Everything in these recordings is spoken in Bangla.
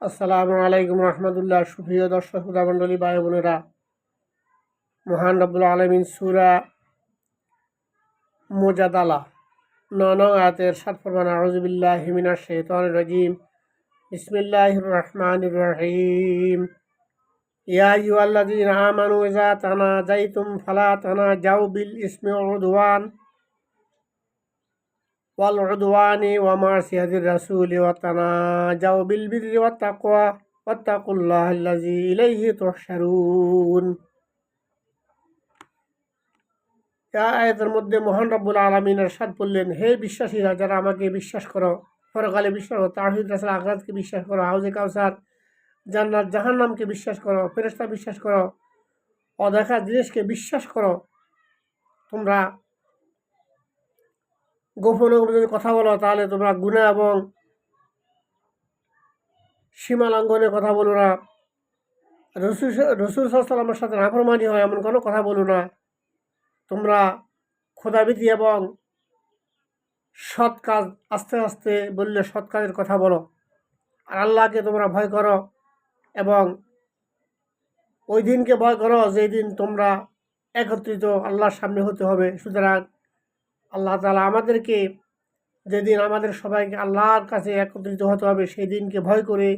আসসালামু আলাইকুম রহমতুল্লাহ। সুপ্রিয় দর্শক শ্রোতা মণ্ডলী, ভাই বোনেরা, মহান রব্বুল আলামিন সূরা মুজাদালা ৯ নং আয়াতের ৭ ফরমান, আউযু বিল্লাহি মিনাশ শাইতানির রাজীম, বিসমিল্লাহির রহমানির রহিম। ইয়া আইয়ুহাল্লাযীনা আমানু ইযা তানাজাইতুম ফালা তানাজাউ বিল ইসমি ওয়াল উদওয়ানি ওয়া মাসিয়াতির রাসূলি ওয়া তানাজাউ বিল বিররি ওয়াত তাকওয়া ওয়াত্তাকুল্লাহাল্লাযী ইলাইহি তুহশারুন। আয়াতের মধ্যে মহান রব্বুল আলামিন ইরশাদ করলেন, হে বিশ্বাসীরা, যারা আমাকে বিশ্বাস করো, পরকালে বিশ্বাস করো, তাওহীদ রাসূল আখিরাতকে বিশ্বাস করো, হাউজে কাউসার, জান্নাত জাহান্নামকে বিশ্বাস করো, ফেরেশতা বিশ্বাস করো, অদেখা জিনিসকে বিশ্বাস করো, তোমরা গোপনে যদি কথা বলো তাহলে তোমরা গুনাহ এবং সীমা লঙ্ঘনের কথা বলো না, রসুল সাল্লাল্লাহু আলাইহি ওয়াসাল্লামের সাথে নাফরমানি হয় এমন কোনো কথা বলো না, তোমরা খোদাভীতি এবং সৎ কাজ আস্তে আস্তে বললে সৎ কাজের কথা বলো, আর আল্লাহকে তোমরা ভয় করো এবং ওই দিনকে ভয় করো যেই দিন তোমরা একত্রিত আল্লাহর সামনে হতে হবে। সুতরাং আল্লাহ তাআলা আমাদেরকে, যেদিন আমাদের সবাইকে আল্লাহর কাছে একত্রিত হতে হবে, সেই দিনকে ভয় করে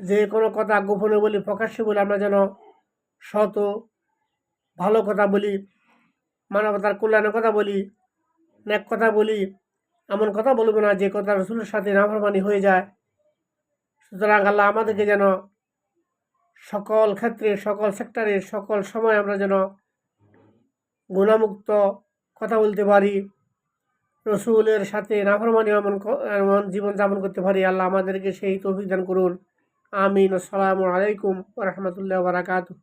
যে কোনো কথা গোপনে বলি প্রকাশ্যে বলি আমরা যেন সৎ ভালো কথা বলি, মানবতার কল্যাণের কথা বলি, নেক কথা বলি, এমন কথা বলবো না যে কথা রসুলের সাথে নাফরমানি হয়ে যায়। সুতরাং আল্লাহ আমাদেরকে যেন সকল ক্ষেত্রে, সকল সেক্টরে, সকল সময় আমরা যেন গুণামুক্ত কথা বলতে পারি, রসুলের সাথে নাফরমানি এমন জীবনযাপন করতে পারি। আল্লাহ আমাদেরকে সেই তৌফিক দান করুন। আমিন। আসসালামু আলাইকুম ওয়া রাহমাতুল্লাহি ওয়া বারাকাতুহু।